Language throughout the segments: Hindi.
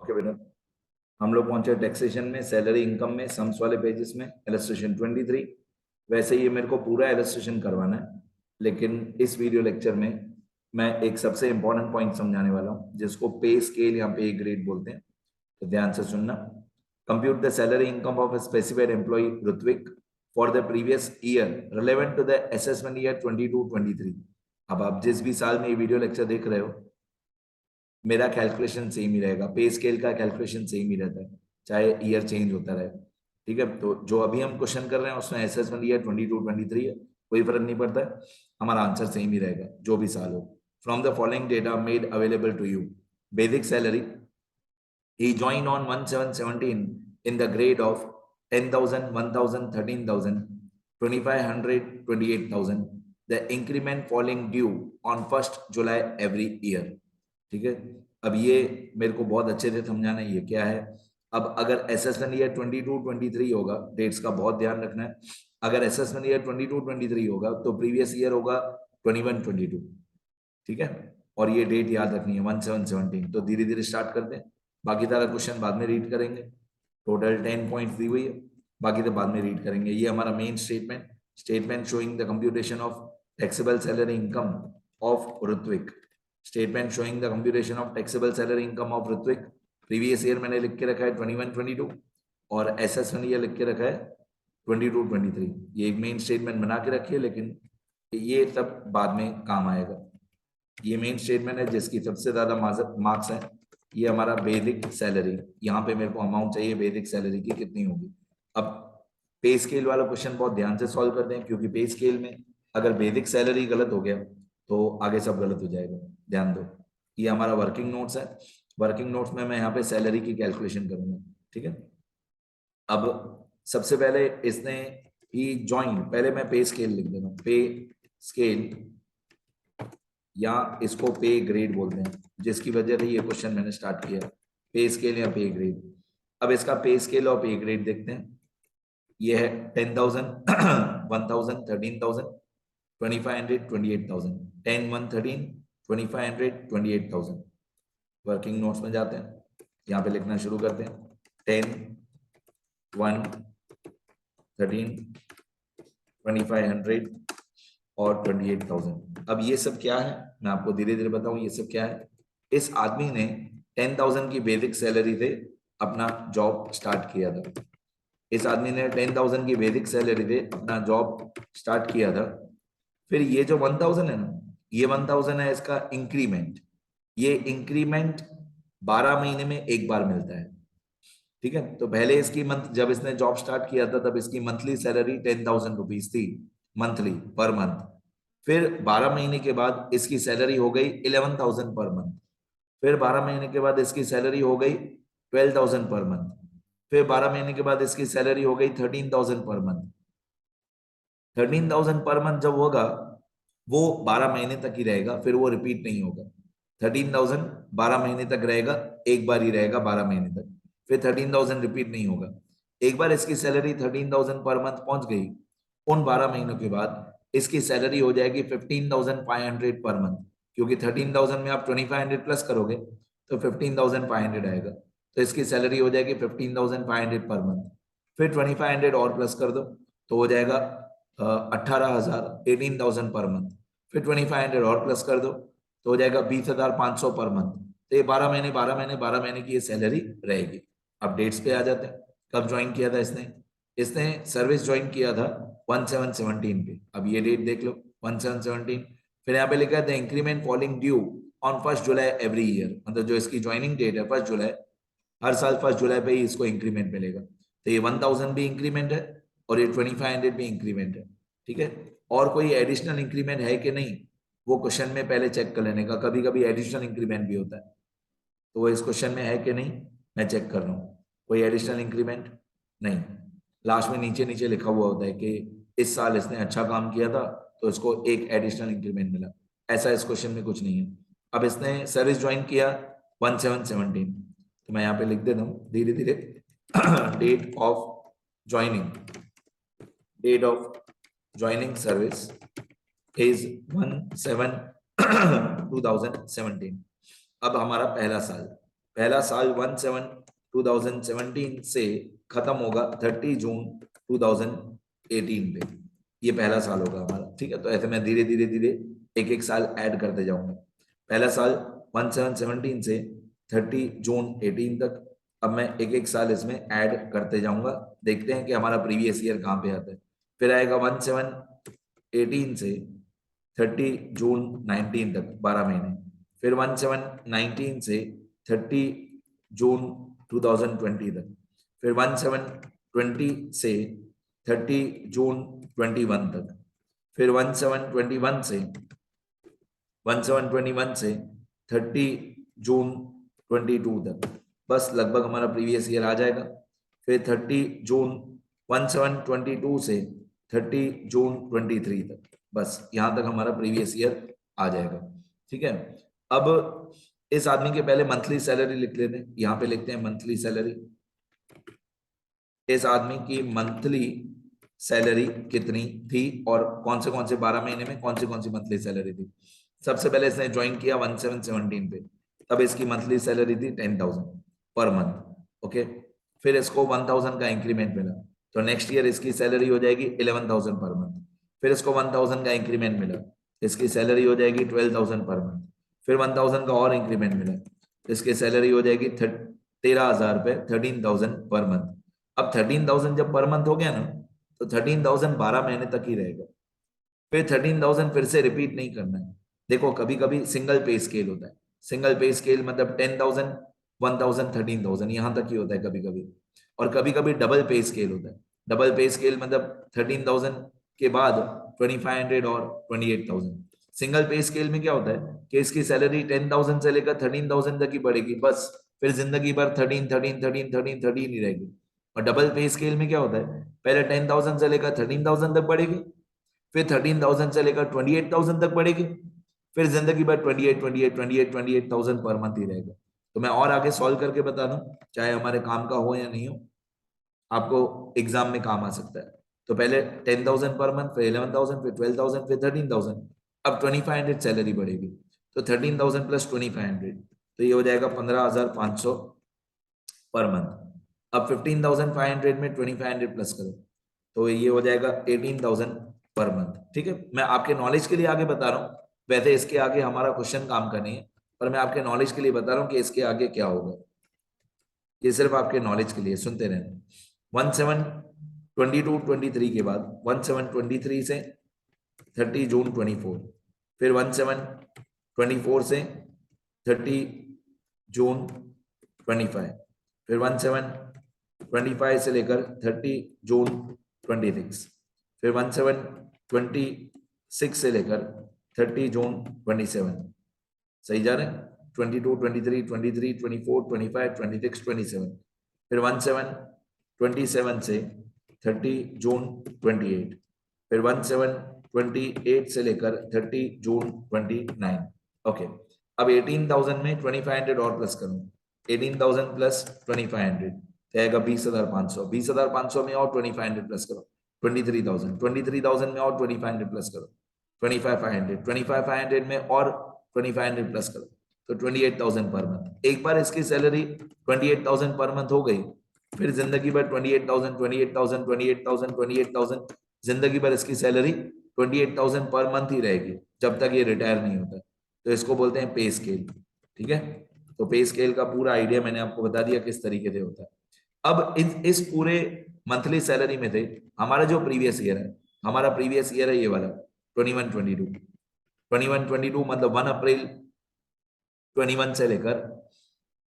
ओके बेटा, हम लोग पहुंचे टैक्सेशन में, सैलरी इनकम में, सम्स वाले पेजेस में, इलस्ट्रेशन 23। वैसे ये मेरे को पूरा इलस्ट्रेशन करवाना है, लेकिन इस वीडियो लेक्चर में मैं एक सबसे इंपॉर्टेंट पॉइंट समझाने वाला हूं, जिसको पे स्केल या पे ग्रेड बोलते हैं। तो ध्यान से सुनना। Compute the salary income of a specified employee Ritvik for the previous year relevant to the assessment year 22-23। अब आप जिस भी साल में ये वीडियो लेक्चर देख रहे हो, मेरा कैलकुलेशन सेम ही रहेगा, पे स्केल का कैलकुलेशन सेम ही रहता है, चाहे ईयर चेंज होता रहे। ठीक है, तो जो अभी हम क्वेश्चन कर रहे हैं उसमें असेसमेंट ईयर 22-23 है, कोई फर्क नहीं पड़ता है, हमारा आंसर सेम ही रहेगा जो भी साल हो। From the following data made available to you, basic salary, he joined on 1717 in the grade of 10,000, 1,000, 13,000, 2,500, 28,000. The increment falling due on 1st July every year. ठीक है, अब ये मेरे को बहुत अच्छे से समझाना है ये क्या है। अब अगर असेसमेंट ईयर 22-23 होगा, डेट्स का बहुत ध्यान रखना है। अगर असेसमेंट ईयर 22-23 होगा तो प्रीवियस ईयर होगा 21-22। ठीक है, और ये डेट याद रखनी है 1717। तो धीरे धीरे स्टार्ट करते हैं, बाकी सारा क्वेश्चन बाद में रीड करेंगे। टोटल 10 पॉइंट्स दी हुई है, बाकी तो बाद में रीड करेंगे। ये हमारा main statement showing the computation of taxable salary income of Ritvik. Statement showing the computation of taxable salary income of Ritvik. Previous year मैंने लिख के रखा है 21-22, और असेसमेंट ईयर लिख के रखा है 22-23। ये एक मेन स्टेटमेंट बना के रखिए, लेकिन ये सब बाद में काम आएगा। ये मेन स्टेटमेंट है जिसकी सबसे ज्यादा मार्क्स है। ये हमारा बेसिक सैलरी, यहाँ पे मेरे को अमाउंट चाहिए बेसिक सैलरी की कितनी होगी। अब पे स्केल वाला क्वेश्चन बहुत ध्यान से सॉल्व करते हैं, क्योंकि पे स्केल में अगर बेसिक सैलरी गलत हो गया तो आगे सब गलत हो जाएगा। ध्यान दो, ये हमारा वर्किंग नोट्स है। वर्किंग नोट्स में मैं यहाँ पे सैलरी की कैलकुलेशन करूंगा। ठीक है, अब सबसे पहले इसने ही ज्वाइन, पहले मैं पे स्केल लिख देता हूँ, पे स्केल, या इसको पे ग्रेड बोलते हैं, जिसकी वजह से ये क्वेश्चन मैंने स्टार्ट किया, पे स्केल या पे ग्रेड। अब इसका पे स्केल और पे ग्रेड देखते हैं। ये है 10,000, 1,000, 13,000, 2,500, 28,000, 10, 1, 13, 2,500, 28,000। वर्किंग नोट्स में जाते हैं, यहाँ पे लिखना शुरू करते हैं। 10, 1, 13, 2,500 और 28,000। अब ये सब क्या है मैं आपको धीरे धीरे बताऊं, ये सब क्या है। इस आदमी ने 10,000 की बेसिक सैलरी से अपना जॉब स्टार्ट किया था। इस आदमी ने 10,000 की बेसिक सैलरी से अपना जॉब स्टार्ट किया था। फिर ये जो 1,000 है ना, ये 1,000 है इसका इंक्रीमेंट। ये इंक्रीमेंट 12 महीने में एक बार मिलता है। ठीक है, तो पहले इसकी मंथ, जब इसने जॉब स्टार्ट किया था तब इसकी मंथली सैलरी 10,000 रुपीज थी, मंथली पर मंथ। फिर 12 महीने के बाद इसकी सैलरी हो गई 11,000 पर मंथ। फिर 12 महीने के बाद इसकी सैलरी हो गई 12,000 पर मंथ। फिर 12 महीने के बाद इसकी सैलरी हो गई 13,000 पर मंथ। 13,000 पर मंथ जब होगा वो 12 महीने तक ही रहेगा, फिर वो रिपीट नहीं होगा। 13,000 12 महीने तक रहेगा, एक बार ही रहेगा 12 महीने तक, फिर 13,000 रिपीट नहीं होगा। एक बार इसकी सैलरी 13,000 पर मंथ पहुंच गई, उन 12 महीनों के बाद इसकी सैलरी हो जाएगी 15,500 पर मंथ, क्योंकि 13,000 में आप 2,500 प्लस करोगे तो 15,500 आएगा। तो इसकी सैलरी हो जाएगी 15,500 पर मंथ। फिर 2,500 और प्लस कर दो तो हो जाएगा 18,000, 18,000 पर मंथ। फिर 2,500 और प्लस कर दो तो हो जाएगा 20,500 पर मंथ। तो ये 12 महीने 12 महीने 12 महीने की ये सैलरी रहेगी। अब डेट्स पे आ जाते हैं, कब ज्वाइन किया था इसने। इसने सर्विस ज्वाइन किया था 1717 पे। अब ये डेट देख लो 1717। फिर यहाँ पे लिखा है the increment falling due on 1st July every year, मतलब जो इसकी ज्वाइनिंग डेट है 1st जुलाई, हर साल 1st जुलाई पे ही इसको इंक्रीमेंट मिलेगा। तो ये 1,000 भी इंक्रीमेंट है और ये 2,500 भी इंक्रीमेंट है। ठीक है, और कोई एडिशनल इंक्रीमेंट है कि नहीं वो क्वेश्चन में पहले चेक कर लेने का, कभी कभी एडिशनल इंक्रीमेंट भी होता है, तो वो इस क्वेश्चन में है कि नहीं मैं चेक कर रहा हूँ। कोई एडिशनल इंक्रीमेंट नहीं, लास्ट में नीचे नीचे लिखा हुआ होता है कि इस साल इसने अच्छा काम किया था तो इसको एक एडिशनल इंक्रीमेंट मिला, ऐसा इस क्वेश्चन में कुछ नहीं है। अब इसने सर्विस ज्वाइन किया 1717, तो मैं यहाँ पे लिख देता हूँ धीरे धीरे date of joining, date of joining service is 1/7/2017। अब हमारा पहला साल, पहला साल 1/7/2017 से खत्म होगा 30 जून 2018 पे, ये पहला साल होगा हमारा। ठीक है, तो ऐसे मैं धीरे धीरे धीरे एक एक साल ऐड करते जाऊंगा। पहला साल 1/7/17 से 30 जून 18 तक। अब मैं एक एक साल इसमें ऐड करते जाऊंगा, देखते हैं कि हमारा प्रीवियस ईयर कहाँ पे आता है। फिर आएगा 1/7/18 से 30 जून 19 तक, 12 महीने। फिर 1/7/19 से 30 जून 2020 तक। फिर 1/7/20 से 30 जून 21 तक। फिर 1/7/21 से 30 जून 22 तक। बस लगभग हमारा प्रीवियस ईयर आ जाएगा। फिर 30 जून 1/7/22 से 30 जून 23 तक, बस यहां तक हमारा प्रीवियस ईयर आ जाएगा। ठीक है, अब इस आदमी के पहले मंथली सैलरी लिख लेते हैं, यहां पे लिखते हैं मंथली सैलरी। इस आदमी की मंथली सैलरी कितनी थी और कौन से 12 महीने में कौन सी मंथली सैलरी थी। सबसे पहले इसने ज्वाइन किया 1/7/17 पे, तब इसकी मंथली सैलरी थी 10,000 पर मंथ। ओके, फिर इसको 1,000 का इंक्रीमेंट मिला, तो नेक्स्ट ईयर इसकी सैलरी हो जाएगी 11,000 पर मंथ। फिर इसको 1,000 का इंक्रीमेंट मिला, इसकी सैलरी हो जाएगी 12,000 पर मंथ। फिर 1,000 का और इंक्रीमेंट मिला, इसकी सैलरी हो जाएगी 13,000 रुपए, 13,000 पर मंथ। अब 13,000 जब पर मंथ हो गया ना, तो 13,000 12 महीने तक ही रहेगा। फिर 13,000 फिर से रिपीट नहीं करना है। देखो कभी कभी सिंगल पे स्केल होता है, सिंगल पे स्केल मतलब 10,000 1,000 13,000 यहां तक ही होता है कभी कभी। और कभी कभी डबल पे स्केल होता है। डबल पे स्केल मतलब 13,000 के बाद 2,500 और 28,000। सिंगल पे स्केल में क्या होता है कि इसकी सैलरी 10,000 से लेकर 13,000 तक ही बढ़ेगी बस, फिर जिंदगी भर 13 13 13 13 13 ही रहेगी। और डबल पे स्केल में क्या होता है, पहले 10,000 से लेकर 13,000 तक बढ़ेगी, फिर 13,000 से लेकर 28,000 तक बढ़ेगी, फिर जिंदगी भर 28,000 पर मंथ ही रहेगा। तो मैं और आगे सॉल्व करके बता दूं, चाहे हमारे काम का हो या नहीं हो, आपको एग्जाम में काम आ सकता है। तो पहले 10,000 पर मंथ, फिर 11,000, फिर 12,000, फिर 13,000। अब 2,500 सैलरी बढ़ेगी, तो 13,000 प्लस 2,500, तो ये हो जाएगा 15,500 पर मंथ। अब 15,500 में 2,500 प्लस करो, तो ये हो जाएगा 18,000 पर मंथ। ठीक है, मैं आपके नॉलेज के लिए आगे बता रहा हूँ, वैसे इसके आगे हमारा क्वेश्चन काम का नहीं है, पर मैं आपके नॉलेज के लिए बता रहा हूँ कि इसके आगे क्या होगा। ये सिर्फ आपके नॉलेज के लिए, सुनते रहना। 1/7/22/23 के बाद 1/7/23 से 30 जून 24, फिर 1/7/24 से 30 जून 25, फिर 1/7/25 से लेकर 30 जून 26, फिर 1/7/26 से लेकर 30 जून 27। सही जा रहे हैं, 22 23 23 24 25 26 27। फिर 1/7/27 से 30 जून 28, फिर 1/7/28 से लेकर 30 जून 29। ओके, अब 18,000 में 2,500 और प्लस करूं, 18,000 प्लस 2,500 आएगा 20,500, 20,500 में और 2,500 प्लस करो 23,000, 23,000 में और 2,500 प्लस करो 25,500, 25,500 में और 2,500 प्लस करो, तो 28,000 पर मंथ। एक बार इसकी सैलरी 28,000 पर मंथ हो गई, फिर जिंदगी भर 28,000 28,000 28,000 28,000, जिंदगी भर इसकी सैलरी 28,000 पर मंथ ही रहेगी जब तक ये रिटायर नहीं होता। तो इसको बोलते हैं पे स्केल। ठीक है, तो पे स्केल का पूरा आइडिया मैंने आपको बता दिया किस तरीके से होता है। अब इस पूरे मंथली सैलरी में थे हमारा जो प्रीवियस ईयर है, हमारा प्रीवियस ईयर है ये वाला 21-22, 21-22 मतलब 1 अप्रैल 21 से लेकर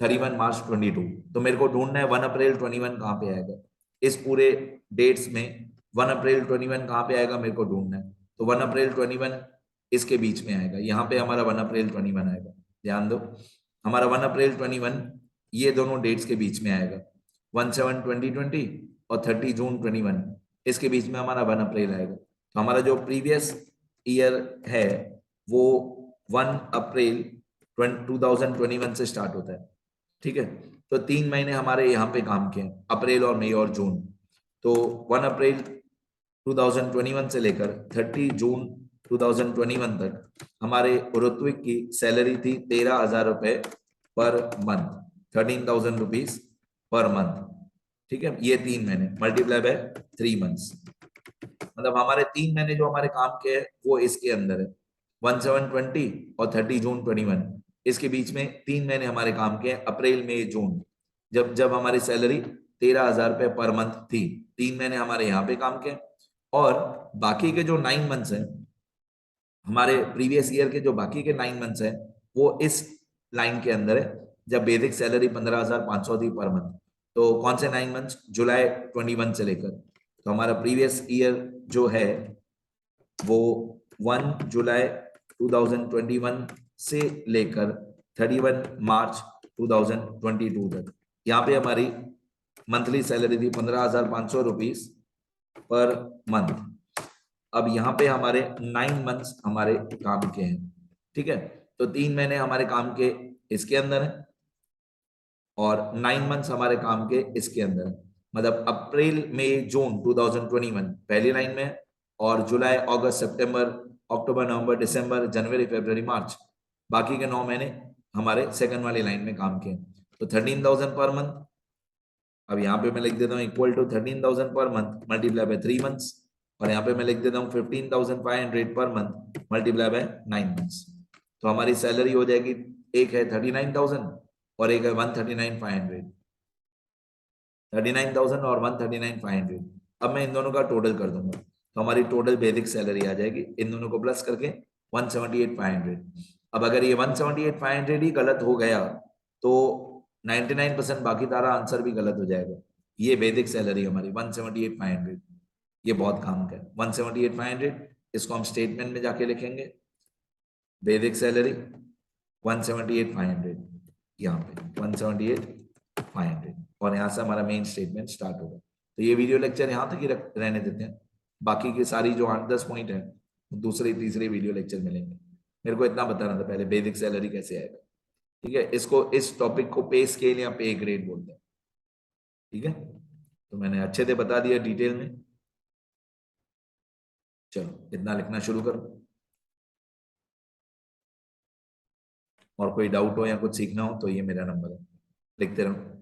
31 मार्च 22। तो मेरे को ढूंढना है 1 अप्रैल 21 कहाँ पे आएगा इस पूरे डेट्स में। 1 अप्रैल 21 कहाँ पे आएगा मेरे को ढूंढना है, तो 1 अप्रैल 21 इसके बीच में आएगा, यहाँ पे हमारा 1 अप्रैल 21 आएगा। ध्यान दो, हमारा 1 अप्रैल 21 ये दोनों डेट्स के बीच में आएगा, 1/7/2020 और 30 जून 21, इसके बीच में हमारा 1 अप्रैल आएगा। तो हमारा जो प्रीवियस ईयर है वो 1 अप्रैल 2021 से स्टार्ट होता है। ठीक है, तो 3 महीने हमारे यहाँ पे काम किए, अप्रैल और मई और जून। तो 1 अप्रैल 2021 से लेकर 30 जून 2021 तक हमारे ऋत्विक की सैलरी थी 13,000 रुपए per month. 13,000 rupees per month. ठीक है, ये 3 महीने मल्टीप्लाई बाय 3 मंथ्स, मतलब हमारे 3 महीने जो हमारे काम के हैं वो इसके अंदर है, 1/7/20 और 30 जून 21, इसके बीच में 3 महीने हमारे काम के हैं, अप्रैल मई जून, जब जब हमारी सैलरी 13,000 रुपये पर मंथ थी। 3 महीने हमारे यहाँ पे काम के, और बाकी के जो 9 मंथ्स हैं, हमारे प्रीवियस ईयर के जो बाकी के 9 मंथ्स हैं वो इस लाइन के अंदर है, जब बेसिक सैलरी 15,500 थी पर मंथ। तो कौन से 9 मंथ्स, जुलाई 21 से लेकर, तो हमारा प्रीवियस ईयर जो है वो 1 जुलाई 2021 से लेकर 31 मार्च 2022 तक, यहाँ पे हमारी मंथली सैलरी थी 15,500 रुपीज पर मंथ। अब यहाँ पे हमारे 9 मंथ्स हमारे काम के हैं, ठीक है, तो 3 महीने हमारे काम के इसके अंदर है, और 9 मंथ्स हमारे काम के इसके अंदर है, मतलब अप्रैल मई जून 2021 पहली लाइन में, और जुलाई अगस्त सितंबर अक्टूबर नवंबर दिसंबर जनवरी फरवरी मार्च, बाकी के 9 महीने हमारे सेकंड वाली लाइन में काम के। तो 13,000 पर मंथ, अब यहाँ पे मैं लिख देता हूँ equal to 13,000 per month multiply by 3 months, और यहाँ पे मैं लिख देता हूँ 15,500 per month multiply by 9 months. तो हमारी सैलरी हो जाएगी, एक है 39,000 और एक है 139,500, 39,000 और 139,500। अब मैं इन दोनों का टोटल कर दूंगा, तो हमारी टोटल बेसिक सैलरी आ जाएगी इन दोनों को प्लस करके 178,500। अब अगर ये 178,500 ही गलत हो गया तो 99% बाकी सारा आंसर भी गलत हो जाएगा। ये बेसिक सैलरी हमारी 178,500, ये बहुत काम का है 178,500। इसको हम स्टेटमेंट में जाके लिखेंगे, बेसिक सैलरी 178,500, यहाँ पे 178,500, और यहाँ से हमारा मेन स्टेटमेंट स्टार्ट होगा। तो ये वीडियो लेक्चर यहाँ तक ही रहने देते हैं, बाकी की सारी जो 8-10 पॉइंट है दूसरे तीसरे वीडियो लेक्चर मिलेंगे। मेरे को इतना बताना था पहले बेसिक सैलरी कैसे आएगा, ठीक है। इसको, इस टॉपिक को पे स्केल या पे ग्रेड बोलते हैं, ठीक है। तो मैंने अच्छे से बता दिया डिटेल में। चलो इतना लिखना शुरू करो, और कोई डाउट हो या कुछ सीखना हो तो ये मेरा नंबर है, लिखते रहो।